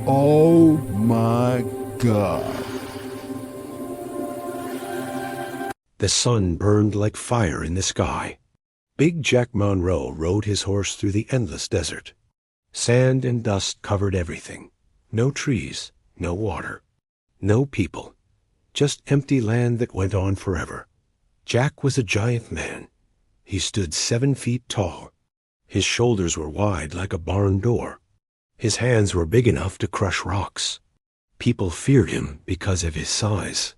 Oh my God. The sun burned like fire in the sky. Big Jack Monroe rode his horse through the endless desert. Sand and dust covered everything. No trees, no water, no people. Just empty land that went on forever. Jack was a giant man. He stood 7 feet tall. His shoulders were wide like a barn door. His hands were big enough to crush rocks. People feared him because of his size.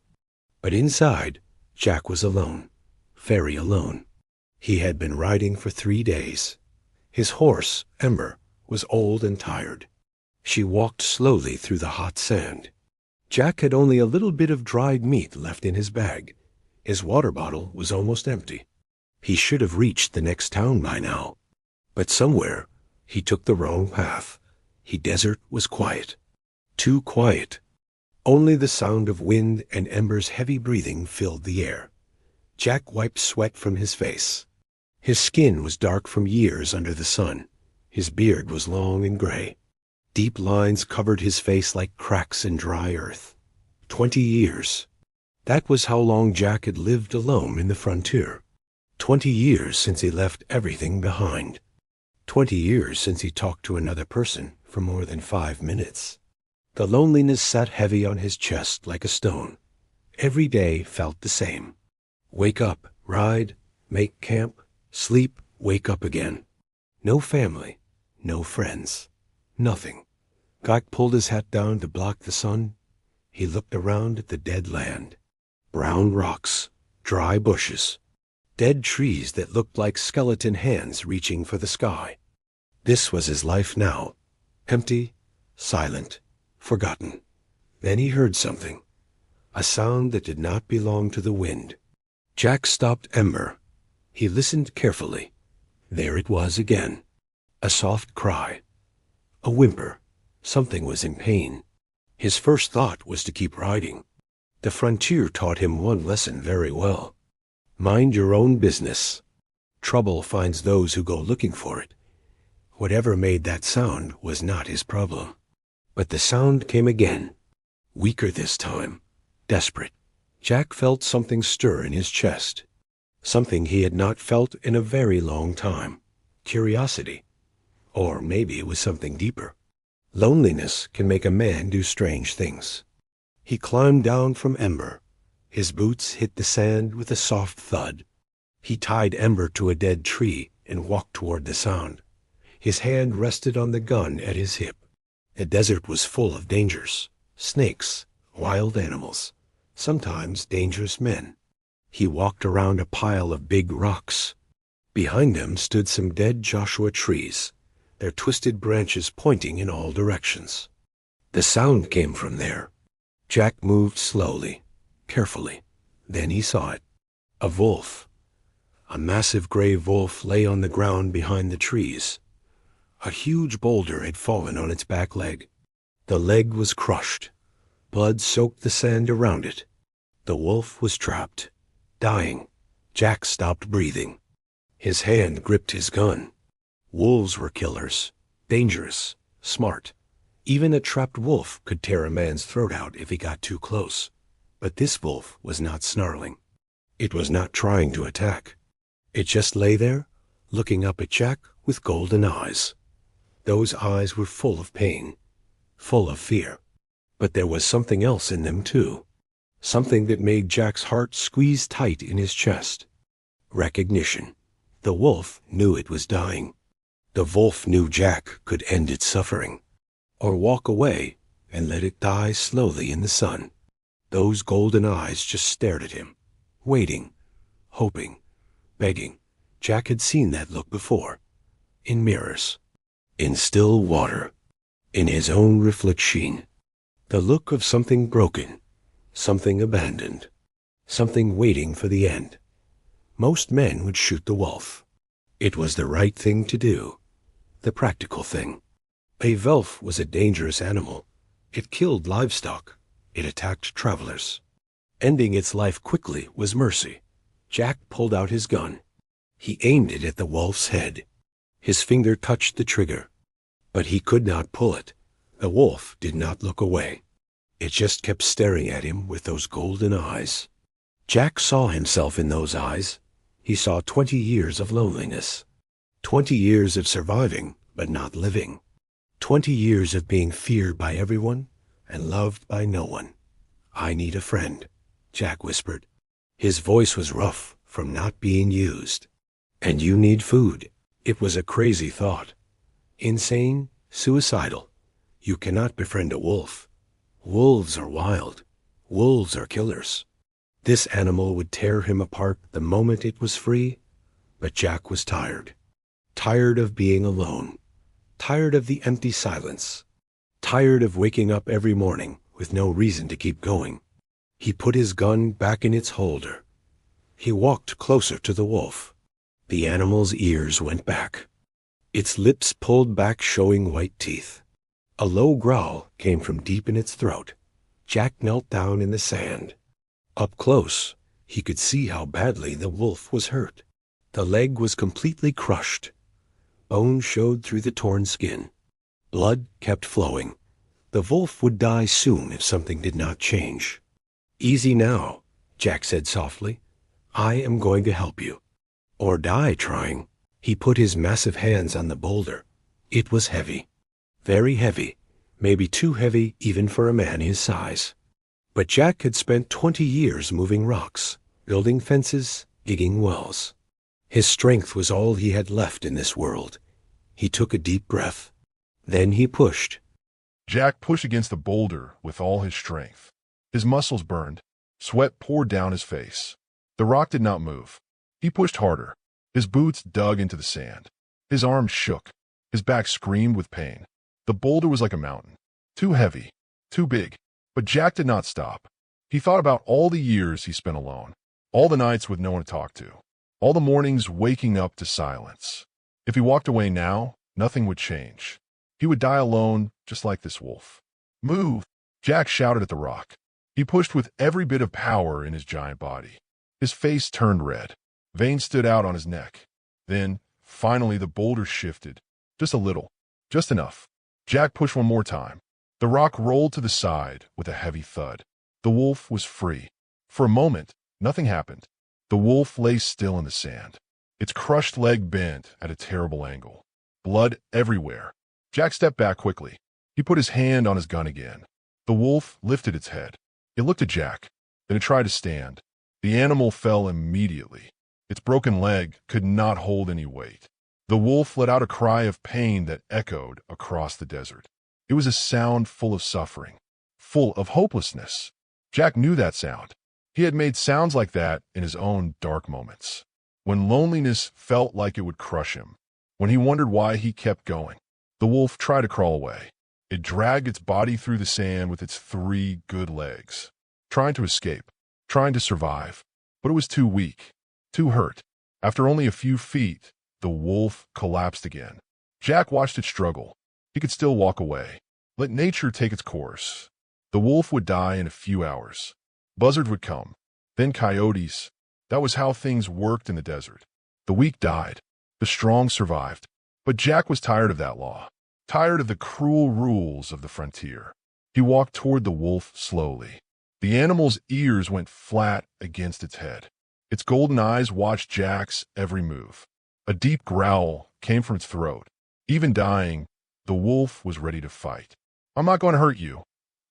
But inside, Jack was alone, very alone. He had been riding for 3 days. His horse, Ember, was old and tired. She walked slowly through the hot sand. Jack had only a little bit of dried meat left in his bag. His water bottle was almost empty. He should have reached the next town by now. But somewhere, he took the wrong path. The desert was quiet. Too quiet. Only the sound of wind and Ember's heavy breathing filled the air. Jack wiped sweat from his face. His skin was dark from years under the sun. His beard was long and gray. Deep lines covered his face like cracks in dry earth. 20 years. That was how long Jack had lived alone in the frontier. 20 years since he left everything behind. 20 years since he talked to another person for more than 5 minutes. The loneliness sat heavy on his chest like a stone. Every day felt the same. Wake up, ride, make camp, sleep, wake up again. No family, no friends, nothing. Jack pulled his hat down to block the sun. He looked around at the dead land. Brown rocks, dry bushes, dead trees that looked like skeleton hands reaching for the sky. This was his life now, empty, silent, forgotten. Then he heard something, a sound that did not belong to the wind. Jack stopped Ember. He listened carefully. There it was again, a soft cry, a whimper. Something was in pain. His first thought was to keep riding. The frontier taught him one lesson very well. Mind your own business. Trouble finds those who go looking for it. Whatever made that sound was not his problem. But the sound came again, weaker this time, desperate. Jack felt something stir in his chest, something he had not felt in a very long time. Curiosity. Or maybe it was something deeper. Loneliness can make a man do strange things. He climbed down from Ember. His boots hit the sand with a soft thud. He tied Ember to a dead tree and walked toward the sound. His hand rested on the gun at his hip. The desert was full of dangers, snakes, wild animals, sometimes dangerous men. He walked around a pile of big rocks. Behind them stood some dead Joshua trees, their twisted branches pointing in all directions. The sound came from there. Jack moved slowly, carefully. Then he saw it. A wolf. A massive gray wolf lay on the ground behind the trees. A huge boulder had fallen on its back leg. The leg was crushed. Blood soaked the sand around it. The wolf was trapped, dying. Jack stopped breathing. His hand gripped his gun. Wolves were killers, dangerous, smart. Even a trapped wolf could tear a man's throat out if he got too close. But this wolf was not snarling. It was not trying to attack. It just lay there, looking up at Jack with golden eyes. Those eyes were full of pain, full of fear. But there was something else in them too. Something that made Jack's heart squeeze tight in his chest. Recognition. The wolf knew it was dying. The wolf knew Jack could end its suffering, or walk away and let it die slowly in the sun. Those golden eyes just stared at him, waiting, hoping, begging. Jack had seen that look before, in mirrors, in still water, in his own reflection. The look of something broken, something abandoned, something waiting for the end. Most men would shoot the wolf. It was the right thing to do, the practical thing. A wolf was a dangerous animal. It killed livestock. It attacked travelers. Ending its life quickly was mercy. Jack pulled out his gun. He aimed it at the wolf's head. His finger touched the trigger, but he could not pull it. The wolf did not look away. It just kept staring at him with those golden eyes. Jack saw himself in those eyes. He saw 20 years of loneliness. 20 years of surviving, but not living. 20 years of being feared by everyone and loved by no one. "I need a friend," Jack whispered. His voice was rough from not being used. "And you need food." It was a crazy thought. Insane, suicidal. You cannot befriend a wolf. Wolves are wild. Wolves are killers. This animal would tear him apart the moment it was free, but Jack was tired. Tired of being alone. Tired of the empty silence. Tired of waking up every morning with no reason to keep going. He put his gun back in its holder. He walked closer to the wolf. The animal's ears went back. Its lips pulled back, showing white teeth. A low growl came from deep in its throat. Jack knelt down in the sand. Up close, he could see how badly the wolf was hurt. The leg was completely crushed. Bone showed through the torn skin. Blood kept flowing. The wolf would die soon if something did not change. "Easy now," Jack said softly. "I am going to help you. Or die trying." He put his massive hands on the boulder. It was heavy. Very heavy. Maybe too heavy even for a man his size. But Jack had spent 20 years moving rocks, building fences, digging wells. His strength was all he had left in this world. He took a deep breath. Then he pushed. Jack pushed against the boulder with all his strength. His muscles burned. Sweat poured down his face. The rock did not move. He pushed harder. His boots dug into the sand. His arms shook. His back screamed with pain. The boulder was like a mountain. Too heavy. Too big. But Jack did not stop. He thought about all the years he spent alone. All the nights with no one to talk to. All the mornings waking up to silence. If he walked away now, nothing would change. He would die alone, just like this wolf. "Move!" Jack shouted at the rock. He pushed with every bit of power in his giant body. His face turned red. Veins stood out on his neck. Then, finally, the boulder shifted. Just a little. Just enough. Jack pushed one more time. The rock rolled to the side with a heavy thud. The wolf was free. For a moment, nothing happened. The wolf lay still in the sand. Its crushed leg bent at a terrible angle. Blood everywhere. Jack stepped back quickly. He put his hand on his gun again. The wolf lifted its head. It looked at Jack. Then it tried to stand. The animal fell immediately. Its broken leg could not hold any weight. The wolf let out a cry of pain that echoed across the desert. It was a sound full of suffering, full of hopelessness. Jack knew that sound. He had made sounds like that in his own dark moments. When loneliness felt like it would crush him. When he wondered why he kept going. The wolf tried to crawl away. It dragged its body through the sand with its 3 good legs. Trying to escape. Trying to survive. But it was too weak. Too hurt. After only a few feet, the wolf collapsed again. Jack watched it struggle. He could still walk away. Let nature take its course. The wolf would die in a few hours. Buzzards would come. Then coyotes. That was how things worked in the desert. The weak died. The strong survived. But Jack was tired of that law. Tired of the cruel rules of the frontier. He walked toward the wolf slowly. The animal's ears went flat against its head. Its golden eyes watched Jack's every move. A deep growl came from its throat. Even dying, the wolf was ready to fight. "I'm not going to hurt you,"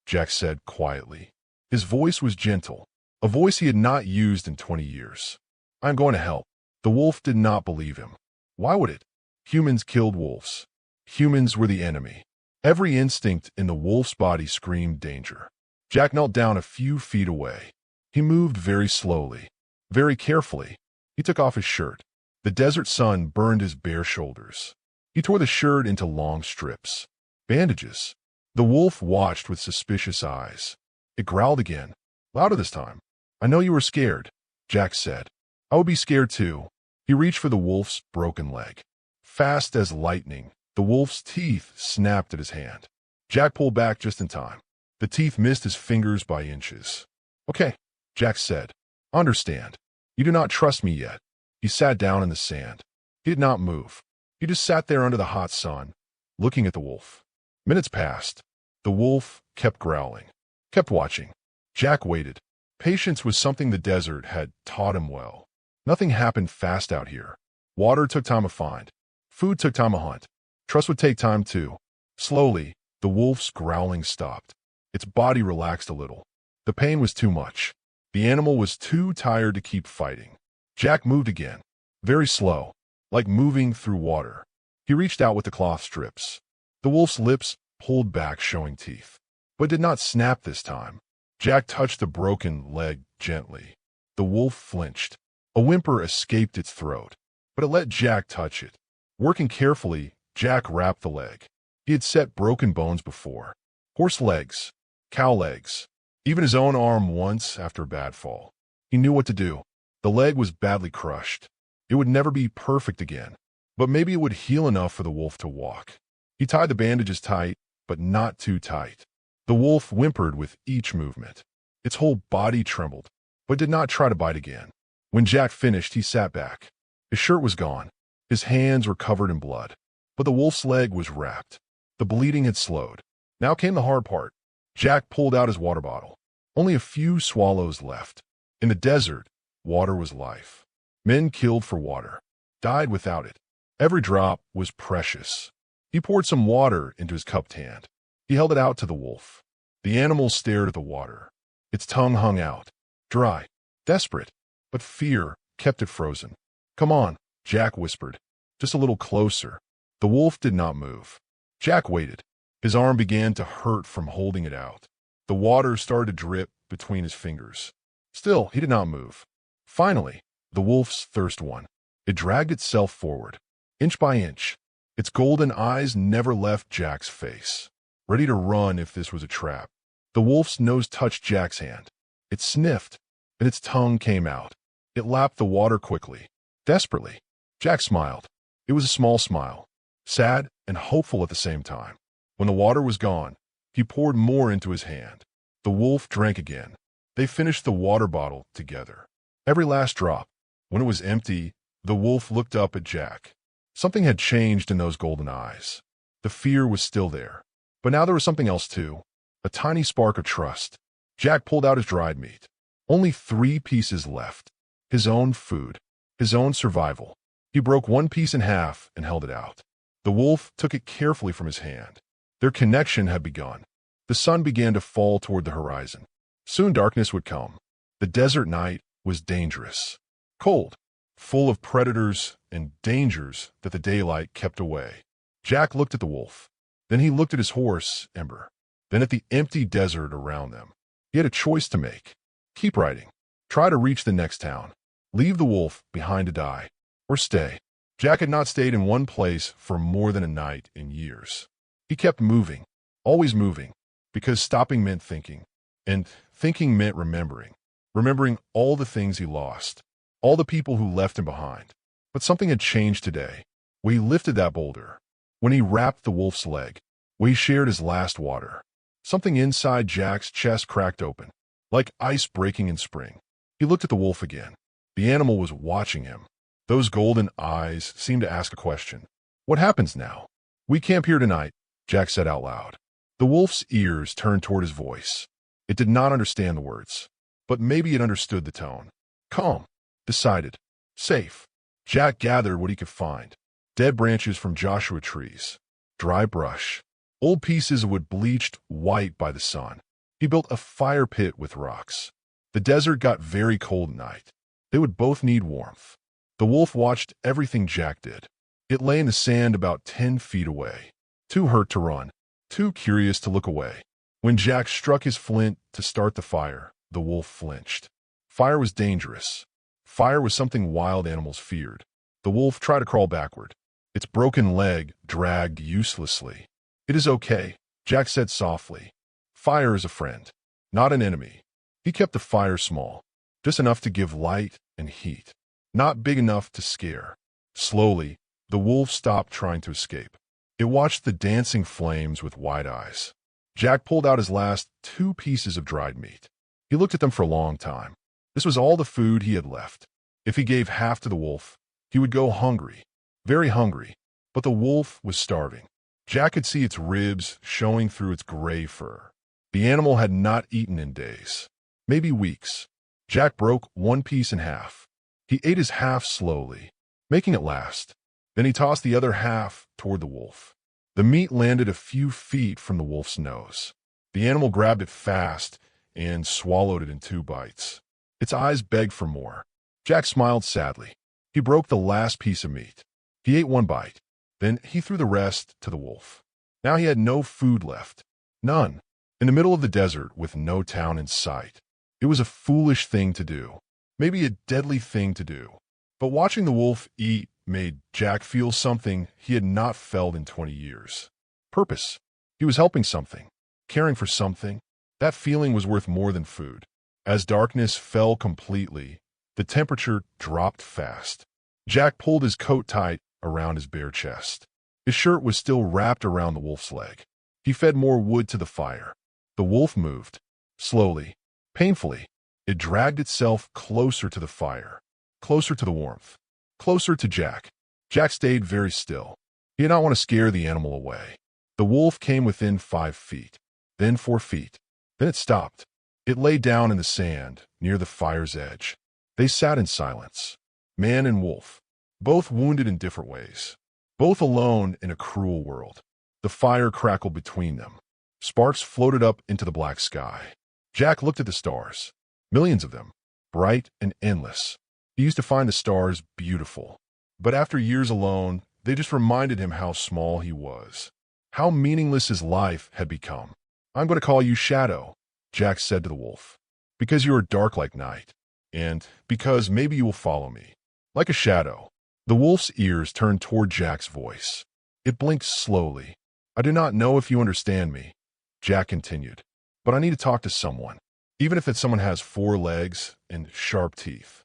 Jack said quietly. His voice was gentle, a voice he had not used in 20 years. "I'm going to help." The wolf did not believe him. Why would it? Humans killed wolves. Humans were the enemy. Every instinct in the wolf's body screamed danger. Jack knelt down a few feet away. He moved very slowly, very carefully. He took off his shirt. The desert sun burned his bare shoulders. He tore the shirt into long strips. Bandages. The wolf watched with suspicious eyes. It growled again, louder this time. "I know you were scared," Jack said. "I would be scared too." He reached for the wolf's broken leg. Fast as lightning, the wolf's teeth snapped at his hand. Jack pulled back just in time. The teeth missed his fingers by inches. "Okay," Jack said. "I understand. You do not trust me yet." He sat down in the sand. He did not move. He just sat there under the hot sun, looking at the wolf. Minutes passed. The wolf kept growling, kept watching. Jack waited. Patience was something the desert had taught him well. Nothing happened fast out here. Water took time to find. Food took time to hunt. Trust would take time too. Slowly, the wolf's growling stopped. Its body relaxed a little. The pain was too much. The animal was too tired to keep fighting. Jack moved again, very slow, like moving through water. He reached out with the cloth strips. The wolf's lips pulled back, showing teeth, but did not snap this time. Jack touched the broken leg gently. The wolf flinched. A whimper escaped its throat, but it let Jack touch it. Working carefully, Jack wrapped the leg. He had set broken bones before. Horse legs, cow legs, even his own arm once after a bad fall. He knew what to do. The leg was badly crushed. It would never be perfect again, but maybe it would heal enough for the wolf to walk. He tied the bandages tight, but not too tight. The wolf whimpered with each movement. Its whole body trembled, but did not try to bite again. When Jack finished, he sat back. His shirt was gone. His hands were covered in blood, but the wolf's leg was wrapped. The bleeding had slowed. Now came the hard part. Jack pulled out his water bottle. Only a few swallows left. In the desert, water was life. Men killed for water, died without it. Every drop was precious. He poured some water into his cupped hand. He held it out to the wolf. The animal stared at the water. Its tongue hung out, dry, desperate, but fear kept it frozen. "Come on," Jack whispered, "just a little closer." The wolf did not move. Jack waited. His arm began to hurt from holding it out. The water started to drip between his fingers. Still, he did not move. Finally, the wolf's thirst won. It dragged itself forward, inch by inch. Its golden eyes never left Jack's face, ready to run if this was a trap. The wolf's nose touched Jack's hand. It sniffed, and its tongue came out. It lapped the water quickly, desperately. Jack smiled. It was a small smile, sad and hopeful at the same time. When the water was gone, he poured more into his hand. The wolf drank again. They finished the water bottle together. Every last drop. When it was empty, the wolf looked up at Jack. Something had changed in those golden eyes. The fear was still there. But now there was something else too. A tiny spark of trust. Jack pulled out his dried meat. Only 3 pieces left. His own food. His own survival. He broke one piece in half and held it out. The wolf took it carefully from his hand. Their connection had begun. The sun began to fall toward the horizon. Soon darkness would come. The desert night was dangerous. Cold, full of predators and dangers that the daylight kept away. Jack looked at the wolf. Then he looked at his horse, Ember. Then at the empty desert around them. He had a choice to make. Keep riding. Try to reach the next town. Leave the wolf behind to die. Or stay. Jack had not stayed in one place for more than a night in years. He kept moving, always moving, because stopping meant thinking, and thinking meant remembering all the things he lost, all the people who left him behind. But something had changed today, when he lifted that boulder, when he wrapped the wolf's leg, when he shared his last water. Something inside Jack's chest cracked open, like ice breaking in spring. He looked at the wolf again. The animal was watching him. Those golden eyes seemed to ask a question. "What happens now?" "We camp here tonight," Jack said out loud. The wolf's ears turned toward his voice. It did not understand the words, but maybe it understood the tone. Calm, decided, safe. Jack gathered what he could find. Dead branches from Joshua trees, dry brush, old pieces of wood bleached white by the sun. He built a fire pit with rocks. The desert got very cold at night. They would both need warmth. The wolf watched everything Jack did. It lay in the sand about 10 feet away, too hurt to run, too curious to look away. When Jack struck his flint to start the fire, the wolf flinched. Fire was dangerous. Fire was something wild animals feared. The wolf tried to crawl backward. Its broken leg dragged uselessly. "It is okay," Jack said softly. "Fire is a friend, not an enemy." He kept the fire small, just enough to give light and heat, not big enough to scare. Slowly, the wolf stopped trying to escape. It watched the dancing flames with wide eyes. Jack pulled out his last 2 pieces of dried meat. He looked at them for a long time. This was all the food he had left. If he gave half to the wolf, he would go hungry, very hungry. But the wolf was starving. Jack could see its ribs showing through its gray fur. The animal had not eaten in days, maybe weeks. Jack broke one piece in half. He ate his half slowly, making it last. Then he tossed the other half toward the wolf. The meat landed a few feet from the wolf's nose. The animal grabbed it fast and swallowed it in 2 bites. Its eyes begged for more. Jack smiled sadly. He broke the last piece of meat. He ate 1 bite. Then he threw the rest to the wolf. Now he had no food left. None. In the middle of the desert with no town in sight. It was a foolish thing to do. Maybe a deadly thing to do. But watching the wolf eat made Jack feel something he had not felt in 20 years. Purpose. He was helping something. Caring for something. That feeling was worth more than food. As darkness fell completely, the temperature dropped fast. Jack pulled his coat tight around his bare chest. His shirt was still wrapped around the wolf's leg. He fed more wood to the fire. The wolf moved. Slowly. Painfully. It dragged itself closer to the fire. Closer to the warmth. Closer to Jack. Jack stayed very still. He did not want to scare the animal away. The wolf came within 5 feet. Then 4 feet. Then it stopped. It lay down in the sand near the fire's edge. They sat in silence. Man and wolf. Both wounded in different ways. Both alone in a cruel world. The fire crackled between them. Sparks floated up into the black sky. Jack looked at the stars. Millions of them. Bright and endless. He used to find the stars beautiful. But after years alone, they just reminded him how small he was. How meaningless his life had become. "I'm going to call you Shadow," Jack said to the wolf. "Because you are dark like night. And because maybe you will follow me. Like a shadow." The wolf's ears turned toward Jack's voice. It blinked slowly. "I do not know if you understand me," Jack continued. "But I need to talk to someone. Even if that someone has 4 legs and sharp teeth."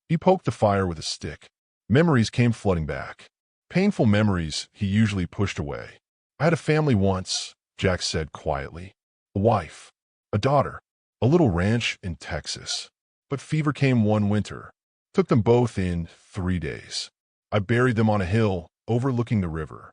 He poked the fire with a stick. Memories came flooding back. Painful memories he usually pushed away. "I had a family once," Jack said quietly. "A wife. A daughter. A little ranch in Texas. But fever came one winter. Took them both in 3 days. I buried them on a hill overlooking the river."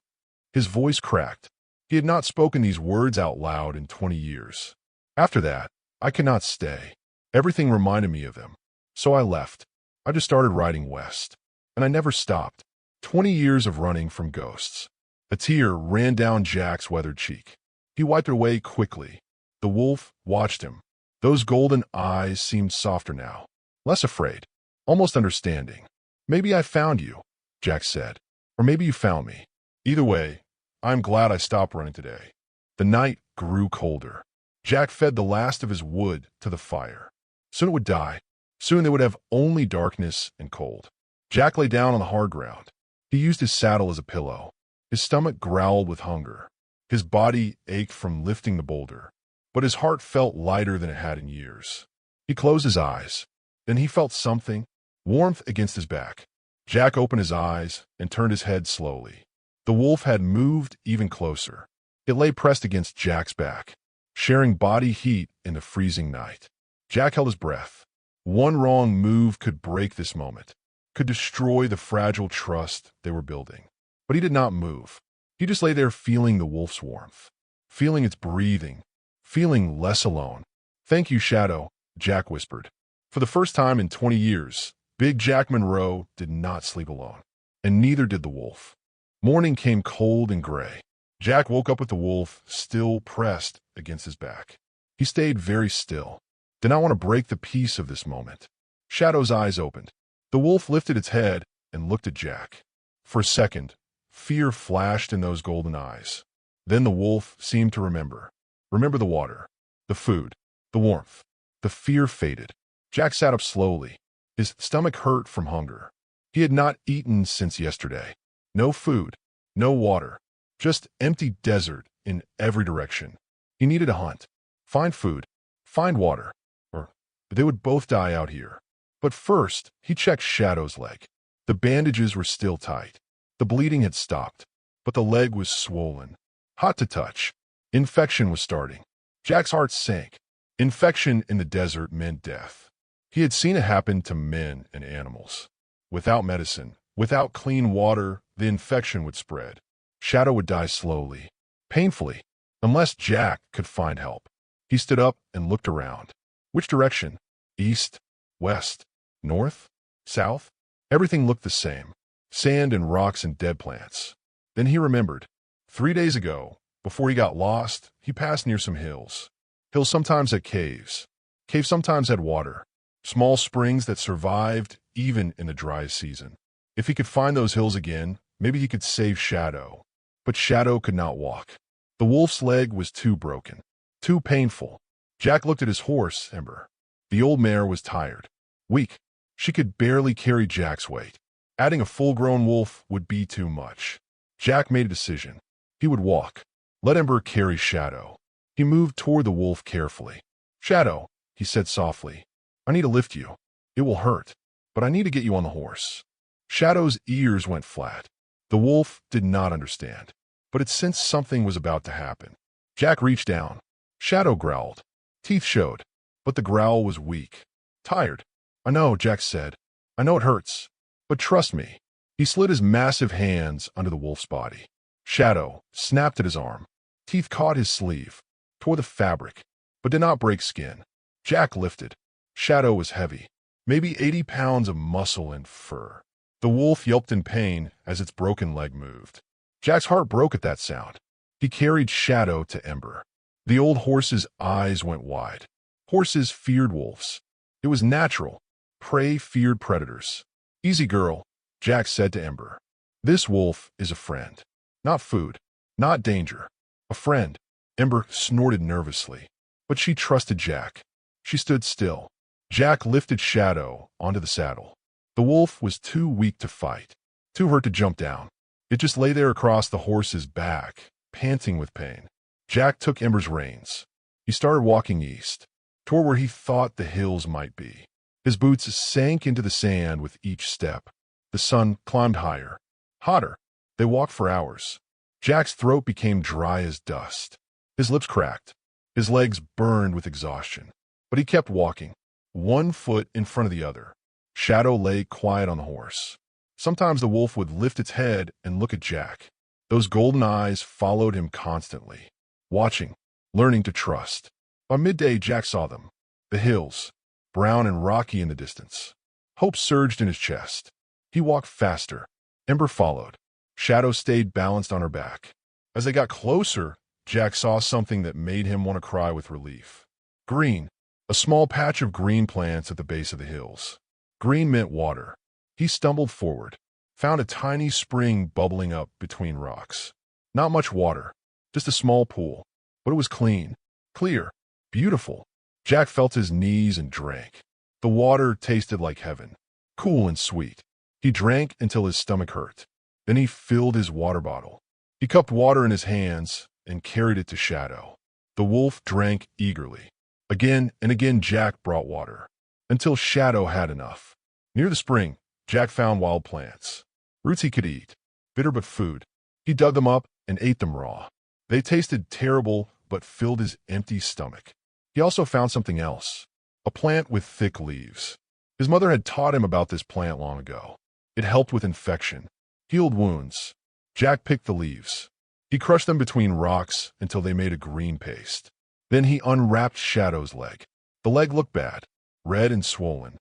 His voice cracked. He had not spoken these words out loud in 20 years. "After that, I could not stay. Everything reminded me of them. So I left. I just started riding west. And I never stopped. 20 years of running from ghosts." A tear ran down Jack's weathered cheek. He wiped it away quickly. The wolf watched him. Those golden eyes seemed softer now. Less afraid. Almost understanding. "Maybe I found you," Jack said. "Or maybe you found me. Either way, I'm glad I stopped running today." The night grew colder. Jack fed the last of his wood to the fire. Soon it would die. Soon they would have only darkness and cold. Jack lay down on the hard ground. He used his saddle as a pillow. His stomach growled with hunger. His body ached from lifting the boulder. But his heart felt lighter than it had in years. He closed his eyes. Then he felt something. Warmth against his back. Jack opened his eyes and turned his head slowly. The wolf had moved even closer. It lay pressed against Jack's back, sharing body heat in the freezing night. Jack held his breath. One wrong move could break this moment, could destroy the fragile trust they were building. But he did not move. He just lay there feeling the wolf's warmth, feeling its breathing, feeling less alone. "Thank you, Shadow," Jack whispered. For the first time in 20 years, Big Jack Monroe did not sleep alone, and neither did the wolf. Morning came cold and gray. Jack woke up with the wolf still pressed against his back. He stayed very still, did not want to break the peace of this moment. Shadow's eyes opened. The wolf lifted its head and looked at Jack. For a second, fear flashed in those golden eyes. Then the wolf seemed to remember. Remember the water, the food, the warmth. The fear faded. Jack sat up slowly. His stomach hurt from hunger. He had not eaten since yesterday. No food, no water, just empty desert in every direction. He needed to hunt, find food, find water, or they would both die out here. But first, he checked Shadow's leg. The bandages were still tight. The bleeding had stopped, but the leg was swollen, hot to touch. Infection was starting. Jack's heart sank. Infection in the desert meant death. He had seen it happen to men and animals. Without medicine, without clean water, the infection would spread. Shadow would die slowly, painfully, unless Jack could find help. He stood up and looked around. Which direction? East, west, north, south? Everything looked the same. Sand and rocks and dead plants. Then he remembered. 3 days ago, before he got lost, he passed near some hills. Hills sometimes had caves. Caves sometimes had water. Small springs that survived even in the driest season. If he could find those hills again, maybe he could save Shadow. But Shadow could not walk. The wolf's leg was too broken. Too painful. Jack looked at his horse, Ember. The old mare was tired. Weak. She could barely carry Jack's weight. Adding a full-grown wolf would be too much. Jack made a decision. He would walk. Let Ember carry Shadow. He moved toward the wolf carefully. Shadow, he said softly, I need to lift you. It will hurt, but I need to get you on the horse. Shadow's ears went flat. The wolf did not understand, but it sensed something was about to happen. Jack reached down. Shadow growled. Teeth showed, but the growl was weak. Tired. I know, Jack said. I know it hurts, but trust me. He slid his massive hands under the wolf's body. Shadow snapped at his arm. Teeth caught his sleeve, tore the fabric, but did not break skin. Jack lifted. Shadow was heavy, maybe 80 pounds of muscle and fur. The wolf yelped in pain as its broken leg moved. Jack's heart broke at that sound. He carried Shadow to Ember. The old horse's eyes went wide. Horses feared wolves. It was natural. Prey feared predators. Easy, girl, Jack said to Ember. This wolf is a friend. Not food. Not danger. A friend. Ember snorted nervously. But she trusted Jack. She stood still. Jack lifted Shadow onto the saddle. The wolf was too weak to fight, too hurt to jump down. It just lay there across the horse's back, panting with pain. Jack took Ember's reins. He started walking east, toward where he thought the hills might be. His boots sank into the sand with each step. The sun climbed higher, hotter. They walked for hours. Jack's throat became dry as dust. His lips cracked. His legs burned with exhaustion. But he kept walking, one foot in front of the other. Shadow lay quiet on the horse. Sometimes the wolf would lift its head and look at Jack. Those golden eyes followed him constantly, watching, learning to trust. By midday, Jack saw them. The hills, brown and rocky in the distance. Hope surged in his chest. He walked faster. Ember followed. Shadow stayed balanced on her back. As they got closer, Jack saw something that made him want to cry with relief. Green. A small patch of green plants at the base of the hills. Green meant water. He stumbled forward, found a tiny spring bubbling up between rocks. Not much water, just a small pool, but it was clean, clear, beautiful. Jack felt his knees and drank. The water tasted like heaven, cool and sweet. He drank until his stomach hurt. Then he filled his water bottle. He cupped water in his hands and carried it to Shadow. The wolf drank eagerly. Again and again Jack brought water, until Shadow had enough. Near the spring, Jack found wild plants. Roots he could eat, bitter but food. He dug them up and ate them raw. They tasted terrible but filled his empty stomach. He also found something else, a plant with thick leaves. His mother had taught him about this plant long ago. It helped with infection, healed wounds. Jack picked the leaves. He crushed them between rocks until they made a green paste. Then he unwrapped Shadow's leg. The leg looked bad, red and swollen.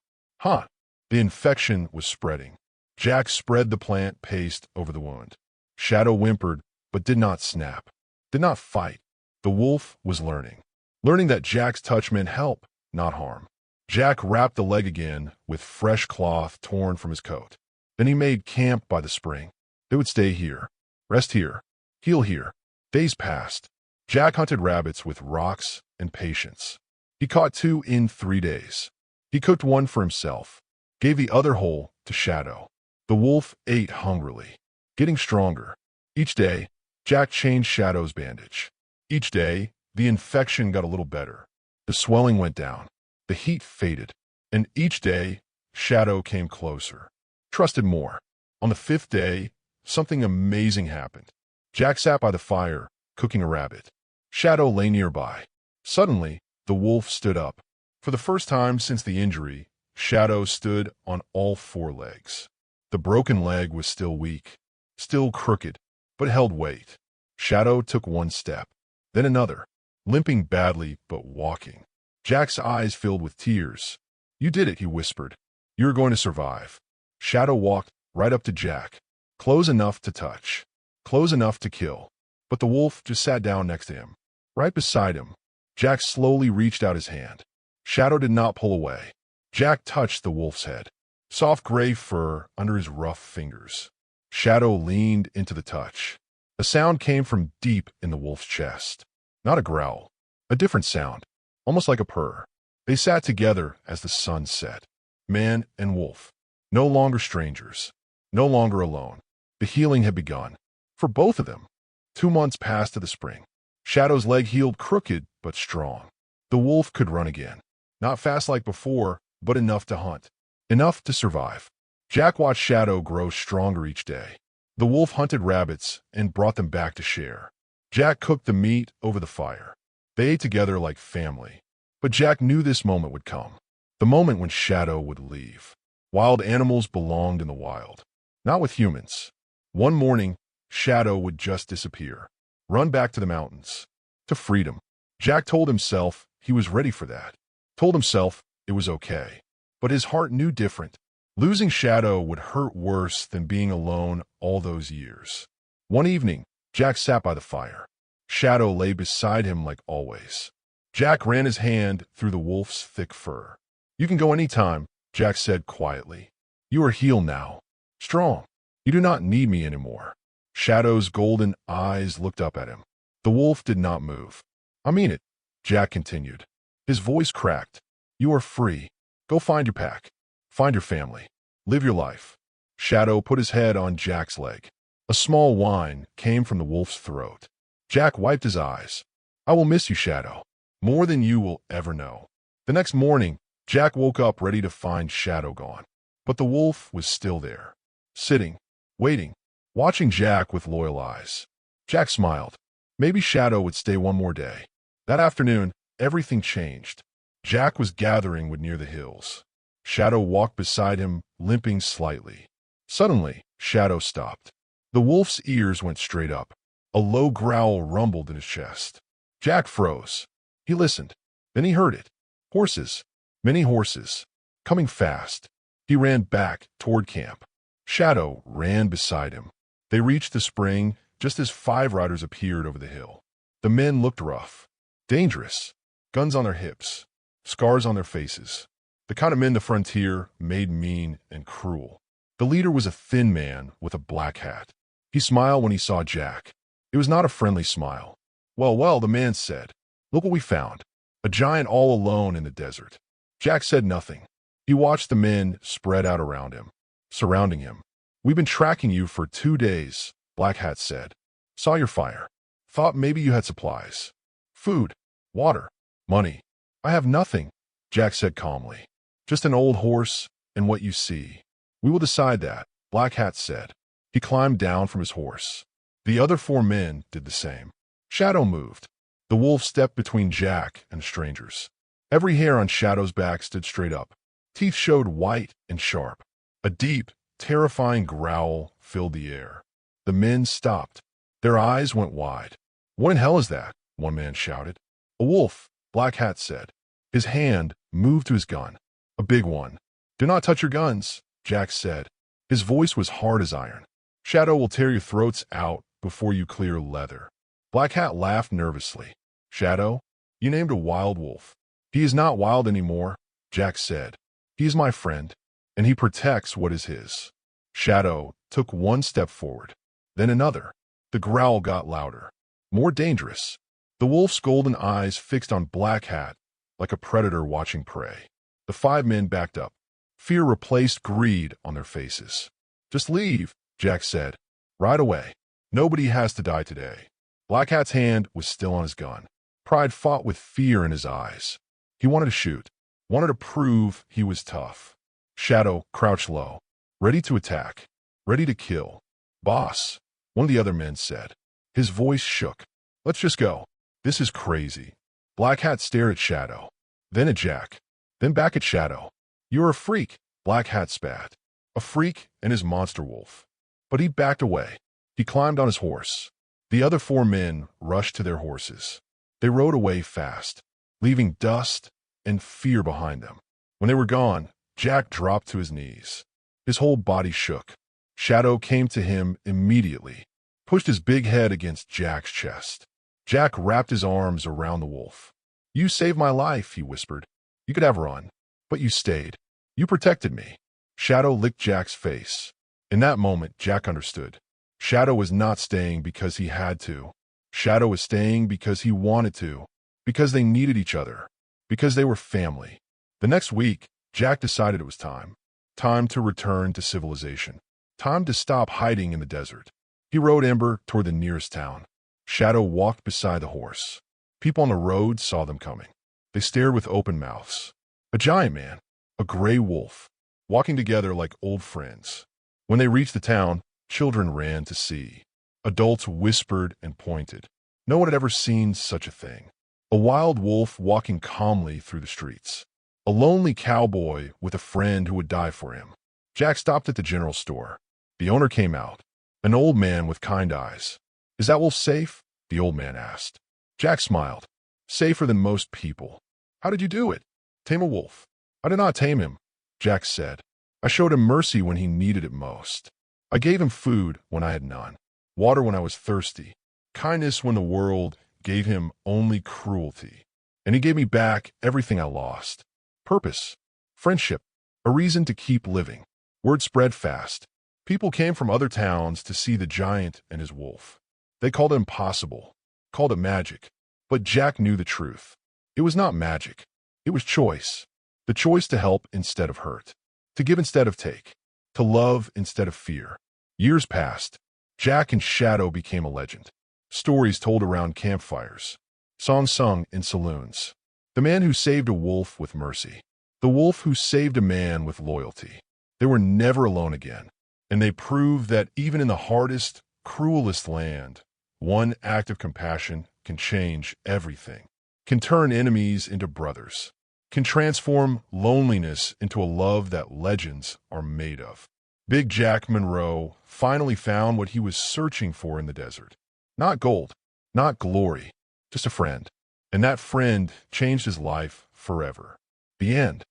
The infection was spreading. Jack spread the plant paste over the wound. Shadow whimpered, but did not snap, did not fight. The wolf was learning that Jack's touch meant help, not harm. Jack wrapped the leg again with fresh cloth torn from his coat. Then he made camp by the spring. They would stay here, rest here, heal here. Days passed. Jack hunted rabbits with rocks and patience. He caught 2 in 3 days. He cooked one for himself, gave the other whole to Shadow. The wolf ate hungrily, getting stronger. Each day, Jack changed Shadow's bandage. Each day, the infection got a little better. The swelling went down. The heat faded. And each day, Shadow came closer, trusted more. On the 5th day, something amazing happened. Jack sat by the fire, cooking a rabbit. Shadow lay nearby. Suddenly, the wolf stood up. For the first time since the injury, Shadow stood on all 4 legs. The broken leg was still weak, still crooked, but held weight. Shadow took one step, then another, limping badly but walking. Jack's eyes filled with tears. "You did it," he whispered. "You're going to survive." Shadow walked right up to Jack, close enough to touch, close enough to kill. But the wolf just sat down next to him, right beside him. Jack slowly reached out his hand. Shadow did not pull away. Jack touched the wolf's head, soft gray fur under his rough fingers. Shadow leaned into the touch. A sound came from deep in the wolf's chest. Not a growl, a different sound, almost like a purr. They sat together as the sun set. Man and wolf, no longer strangers, no longer alone. The healing had begun. For both of them. 2 months passed to the spring. Shadow's leg healed crooked but strong. The wolf could run again. Not fast like before, but enough to hunt. Enough to survive. Jack watched Shadow grow stronger each day. The wolf hunted rabbits and brought them back to share. Jack cooked the meat over the fire. They ate together like family. But Jack knew this moment would come. The moment when Shadow would leave. Wild animals belonged in the wild, not with humans. One morning, Shadow would just disappear. Run back to the mountains. To freedom. Jack told himself he was ready for that. Told himself it was okay. But his heart knew different. Losing Shadow would hurt worse than being alone all those years. One evening, Jack sat by the fire. Shadow lay beside him like always. Jack ran his hand through the wolf's thick fur. "You can go any time," Jack said quietly. "You are healed now. Strong. You do not need me anymore." Shadow's golden eyes looked up at him. The wolf did not move. "I mean it," Jack continued. His voice cracked. "You are free. Go find your pack. Find your family. Live your life." Shadow put his head on Jack's leg. A small whine came from the wolf's throat. Jack wiped his eyes. "I will miss you, Shadow. More than you will ever know." The next morning, Jack woke up ready to find Shadow gone. But the wolf was still there. Sitting, waiting, watching Jack with loyal eyes. Jack smiled. Maybe Shadow would stay one more day. That afternoon, everything changed. Jack was gathering wood near the hills. Shadow walked beside him, limping slightly. Suddenly, Shadow stopped. The wolf's ears went straight up. A low growl rumbled in his chest. Jack froze. He listened. Then he heard it. Horses. Many horses. Coming fast. He ran back toward camp. Shadow ran beside him. They reached the spring just as 5 riders appeared over the hill. The men looked rough. Dangerous. Guns on their hips. Scars on their faces. The kind of men the frontier made mean and cruel. The leader was a thin man with a black hat. He smiled when he saw Jack. It was not a friendly smile. Well, the man said. "Look what we found. A giant all alone in the desert." Jack said nothing. He watched the men spread out around him, surrounding him. "We've been tracking you for 2 days," Black Hat said. "Saw your fire. Thought maybe you had supplies. Food, water, money." "I have nothing," Jack said calmly. "Just an old horse and what you see." "We will decide that," Black Hat said. He climbed down from his horse. The other 4 men did the same. Shadow moved. The wolf stepped between Jack and the strangers. Every hair on Shadow's back stood straight up. Teeth showed white and sharp. A deep, terrifying growl filled the air. The men stopped. Their eyes went wide. "What in hell is that?" one man shouted. "A wolf," Black Hat said. His hand moved to his gun. A big one. "Do not touch your guns," Jack said. His voice was hard as iron. "Shadow will tear your throats out before you clear leather." Black Hat laughed nervously. "Shadow, you named a wild wolf." "He is not wild anymore," Jack said. "He is my friend, and he protects what is his." Shadow took one step forward, then another. The growl got louder, more dangerous. The wolf's golden eyes fixed on Black Hat like a predator watching prey. The 5 men backed up. Fear replaced greed on their faces. "Just leave," Jack said. "Right away. Nobody has to die today." Black Hat's hand was still on his gun. Pride fought with fear in his eyes. He wanted to shoot, wanted to prove he was tough. Shadow crouched low, ready to attack, ready to kill. "Boss," one of the other men said. His voice shook. "Let's just go. This is crazy." Black Hat stared at Shadow, then at Jack, then back at Shadow. "You're a freak," Black Hat spat. A freak and his monster wolf. But he backed away. He climbed on his horse. The other 4 men rushed to their horses. They rode away fast, leaving dust and fear behind them. When they were gone, Jack dropped to his knees. His whole body shook. Shadow came to him immediately, pushed his big head against Jack's chest. Jack wrapped his arms around the wolf. "You saved my life," he whispered. "You could have run, but you stayed. You protected me." Shadow licked Jack's face. In that moment, Jack understood. Shadow was not staying because he had to. Shadow was staying because he wanted to, because they needed each other, because they were family. The next week, Jack decided it was time. Time to return to civilization. Time to stop hiding in the desert. He rode Ember toward the nearest town. Shadow walked beside the horse. People on the road saw them coming. They stared with open mouths. A giant man, a gray wolf, walking together like old friends. When they reached the town, children ran to see. Adults whispered and pointed. No one had ever seen such a thing. A wild wolf walking calmly through the streets. A lonely cowboy with a friend who would die for him. Jack stopped at the general store. The owner came out, an old man with kind eyes. "Is that wolf safe?" the old man asked. Jack smiled. "Safer than most people." "How did you do it?" "Tame a wolf." "I did not tame him," Jack said. "I showed him mercy when he needed it most. I gave him food when I had none, water when I was thirsty, kindness when the world gave him only cruelty. And he gave me back everything I lost. Purpose, friendship, a reason to keep living." Word spread fast. People came from other towns to see the giant and his wolf. They called it impossible, called it magic. But Jack knew the truth. It was not magic. It was choice. The choice to help instead of hurt, to give instead of take, to love instead of fear. Years passed. Jack and Shadow became a legend. Stories told around campfires. Songs sung in saloons. The man who saved a wolf with mercy. The wolf who saved a man with loyalty. They were never alone again. And they proved that even in the hardest, cruelest land, one act of compassion can change everything, can turn enemies into brothers, can transform loneliness into a love that legends are made of. Big Jack Monroe finally found what he was searching for in the desert. Not gold, not glory, just a friend. And that friend changed his life forever. The end.